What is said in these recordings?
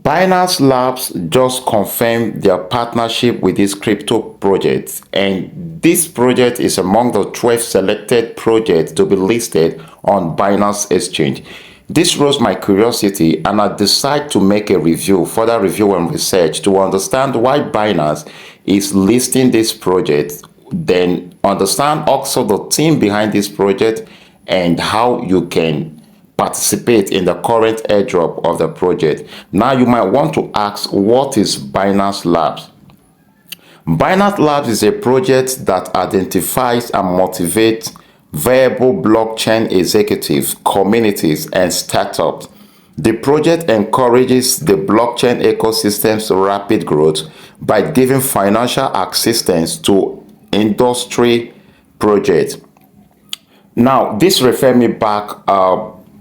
Binance Labs just confirmed their partnership with this crypto project, and this project is among the 12 selected projects to be listed on Binance Exchange. This rose my curiosity, and I decided to make a further review and research to understand why Binance is listing this project, then understand also the team behind this project and how you can participate in the current airdrop of the project. Now you might want to ask, what is Binance Labs? Binance Labs is a project that identifies and motivates viable blockchain executives, communities, and startups. The project encourages the blockchain ecosystem's rapid growth by giving financial assistance to industry projects. Now, this refers me back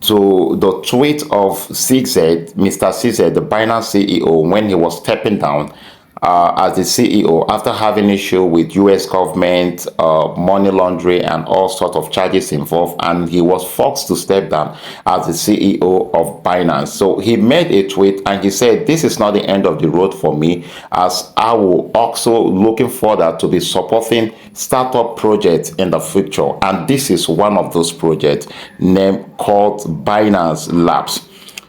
to the tweet of CZ, Mr. CZ, the Binance CEO, when he was stepping down as the CEO after having issue with US government, money laundering, and all sorts of charges involved, and he was forced to step down as the CEO of Binance. So he made a tweet and he said, "This is not the end of the road for me, as I will also looking further to be supporting startup projects in the future." And this is one of those projects named called Binance Labs.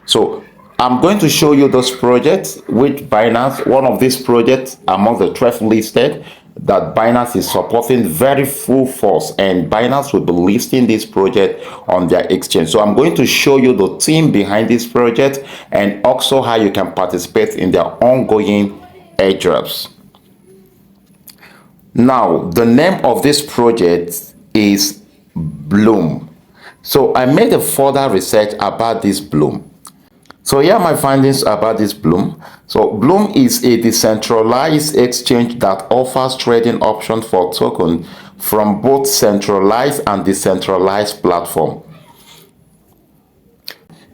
So I'm going to show you those projects which Binance, one of these projects among the 12 listed that Binance is supporting very full force, and Binance will be listing this project on their exchange. So I'm going to show you the team behind this project and also how you can participate in their ongoing airdrops. Now, the name of this project is Blum. So I made a further research about this Blum. So here are my findings about this Blum. So Blum is a decentralized exchange that offers trading options for tokens from both centralized and decentralized platform.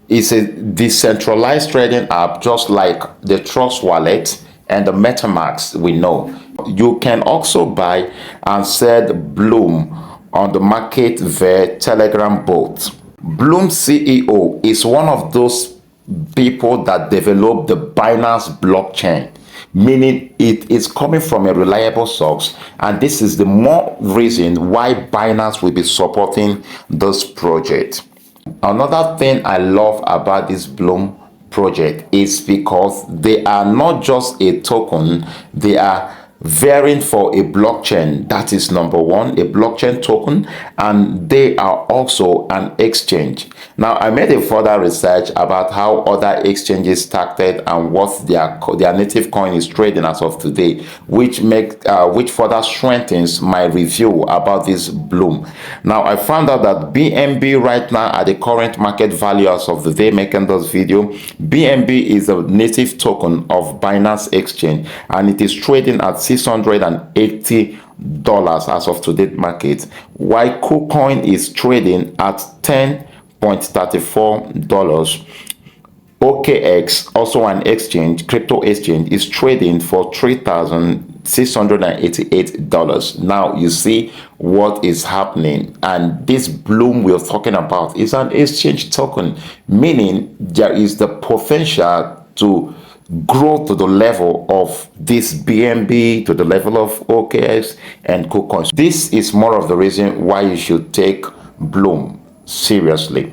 It's a decentralized trading app just like the Trust Wallet and the MetaMask we know. You can also buy and sell Blum on the market via Telegram bot. Blum CEO is one of those people that develop the Binance blockchain, meaning it is coming from a reliable source, and this is the more reason why Binance will be supporting this project. Another thing I love about this Blum project is because they are not just a token, they are varying for a blockchain. That is number one, a blockchain token, and they are also an exchange. Now I made a further research about how other exchanges started and what their native coin is trading as of today, which further strengthens my review about this Blum. Now I found out that BNB right now at the current market value as of the day making this video, BNB is a native token of Binance Exchange, and it is trading at $680 as of today's market, while kucoin is trading at $10.34. OKX, also an exchange, crypto exchange, is trading for $3,688. Now you see what is happening, and this Blum we're talking about is an exchange token, meaning there is the potential to grow to the level of this BNB, to the level of OKX and kucoin. This is more of the reason why you should take Blum seriously.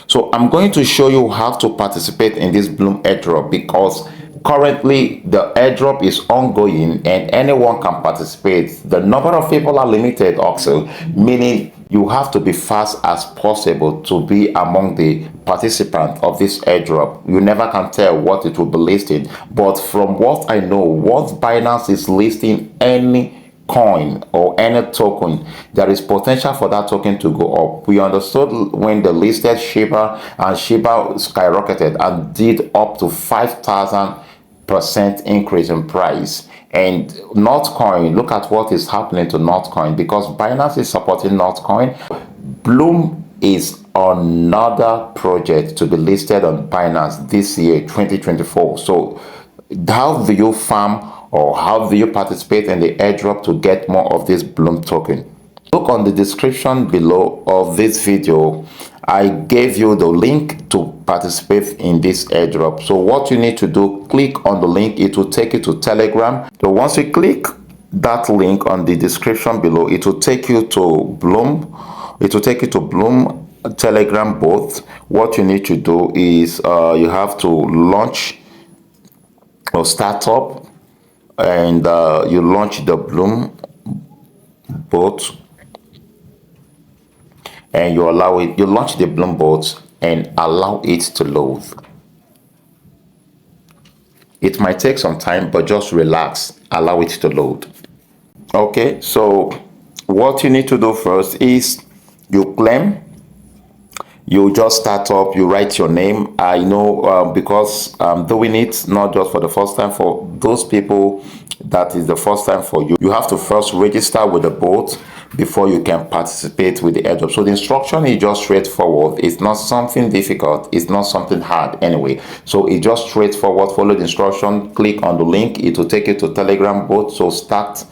So I'm going to show you how to participate in this Blum airdrop, because currently the airdrop is ongoing and anyone can participate. The number of people are limited also, meaning you have to be fast as possible to be among the participants of this airdrop. You never can tell what it will be listed, but from what I know, once Binance is listing any coin or any token, there is potential for that token to go up. We understood when they listed Shiba, and Shiba skyrocketed and did up to 5,000% increase in price. And Notcoin, look at what is happening to Notcoin, because Binance is supporting Notcoin. Blum is another project to be listed on Binance this year, 2024. So how do you farm, or how do you participate in the airdrop to get more of this Blum token? Look on the description below of this video I gave you the link to participate in this airdrop. So what you need to do, click on the link. It will take you to Telegram. So once you click that link on the description below, it will take you to Blum. It will take you to Blum Telegram bot. What you need to do is you have to launch or start up, and you launch the Blum bot, and you allow it. You launch the Blum bot and allow it to load. It might take some time, but just relax, allow it to load. Okay, so what you need to do first is you claim. You just start up, you write your name. I know because I'm doing it not just for the first time. For those people that is the first time for you, you have to first register with the bot before you can participate with the airdrop. So the instruction is just straightforward. It's not something difficult, it's not something hard anyway. So it's just straightforward. Follow the instruction, click on the link, it will take you to Telegram bot. So start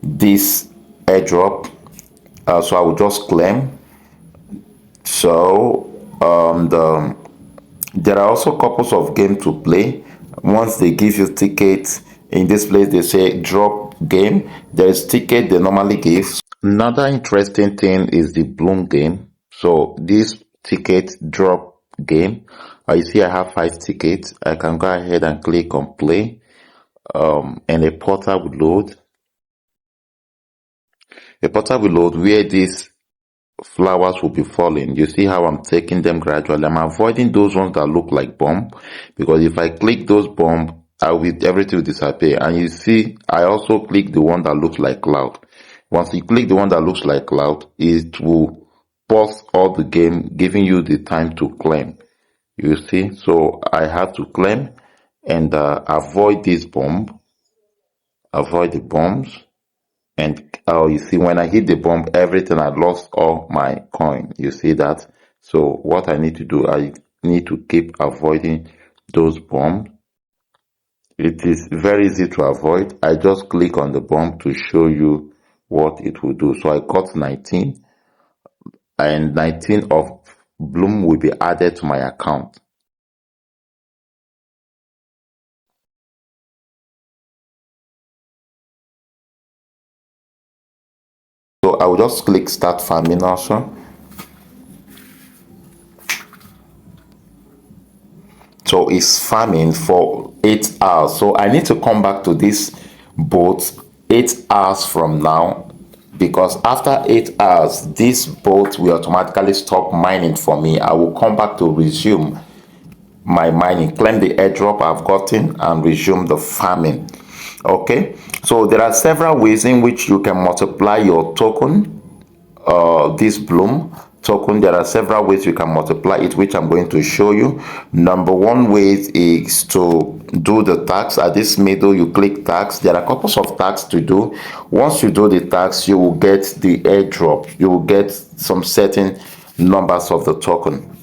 this airdrop. So I will just claim. So there are also couples of games to play. Once they give you tickets, in this place they say drop game. There is ticket they normally give. Another interesting thing is the Bloom game. So this ticket drop game, you see I have 5 tickets. I can go ahead and click on play, and a portal will load. A portal will load where this flowers will be falling. You see how I'm taking them gradually. I'm avoiding those ones that look like bomb, because if I click those bomb, everything will disappear. And you see I also click the one that looks like cloud. Once you click the one that looks like cloud, it will pause all the game, giving you the time to claim. You see, so I have to claim and avoid this bomb, avoid the bombs. And you see, when I hit the bomb, everything, I lost all my coin. You see that? So what I need to do, I need to keep avoiding those bombs. It is very easy to avoid. I just click on the bomb to show you what it will do. So I got 19, and 19 of Bloom will be added to my account. So I will just click start farming also. So it's farming for 8 hours. So I need to come back to this boat 8 hours from now, because after 8 hours this boat will automatically stop mining for me. I will come back to resume my mining, claim the airdrop I've gotten, and resume the farming. Okay, so there are several ways in which you can multiply your token, this Bloom token. There are several ways you can multiply it, which I'm going to show you. Number one way is to do the tax. At this middle, you click tax. There are couples of tax to do. Once you do the tax, you will get the airdrop. You will get some certain numbers of the token.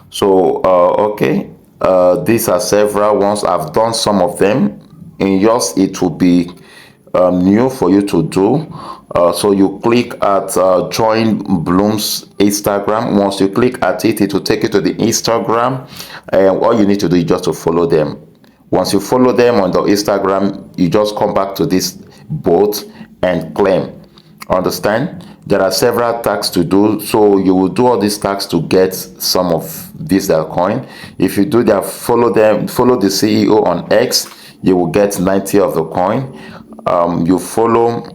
So okay, these are several ones. I've done some of them. In yours it will be new for you to do. So you click at join Bloom's Instagram. Once you click at it, it will take you to the Instagram, and all you need to do is just to follow them. Once you follow them on the Instagram, you just come back to this bot and claim. Understand? There are several tags to do, so you will do all these tags to get some of this coin. If you do that, follow the CEO on X, you will get 90 of the coin. You follow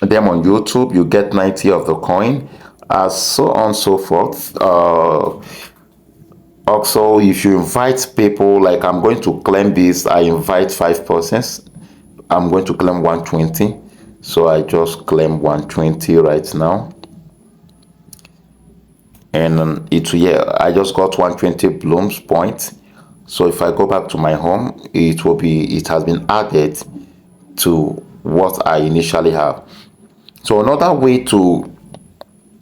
them on YouTube, you get 90 of the coin, as so on and so forth. Also, if you invite people, like I'm going to claim this, I invite 5 persons, I'm going to claim 120. So I just claim 120 right now, and I just got 120 Blooms points. So if I go back to my home, it has been added to what I initially have. So another way to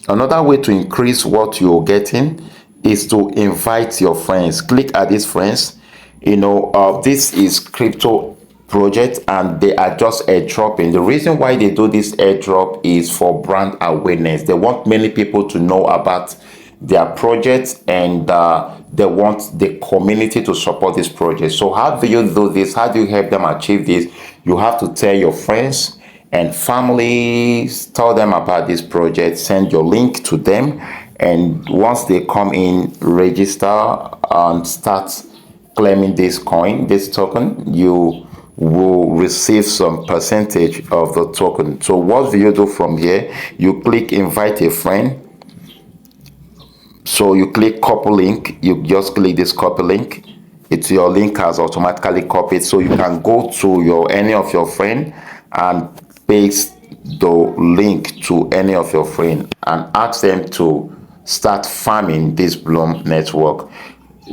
increase what you're getting is to invite your friends. Click at these friends. This is crypto project, and they are just airdropping. The reason why they do this airdrop is for brand awareness. They want many people to know about their project, and they want the community to support this project. So how do you do this? How do you help them achieve this? You have to tell your friends and families, tell them about this project, send your link to them, and once they come in, register and start claiming this coin, this token, you will receive some percentage of the token. So what do you do from here? You click invite a friend. So you click copy link, you just click this copy link. It's your link has automatically copied, so you can go to your any of your friend and paste the link to any of your friend and ask them to start farming this Blum network.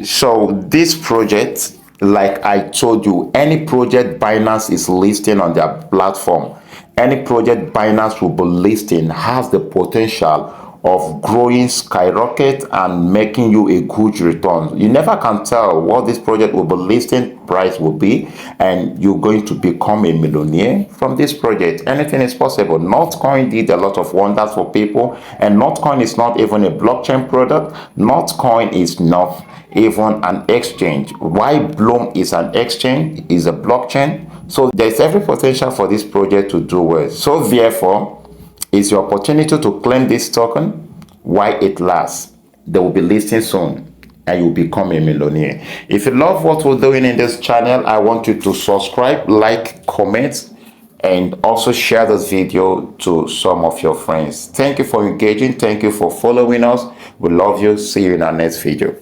So this project, like I told you, any project Binance is listing on their platform, any project Binance will be listing has the potential of growing skyrocket and making you a good return. You never can tell what this project will be listing price will be, and you're going to become a millionaire from this project. Anything is possible. Notcoin did a lot of wonders for people, and Notcoin is not even a blockchain product. Notcoin is not even an exchange. Why Blum is an exchange, is a blockchain. So there's every potential for this project to do well. So therefore, it's your opportunity to claim this token while it lasts. They will be listing soon and you'll become a millionaire. If you love what we're doing in this channel, I want you to subscribe, like, comment, and also share this video to some of your friends. Thank you for engaging. Thank you for following us. We love you. See you in our next video.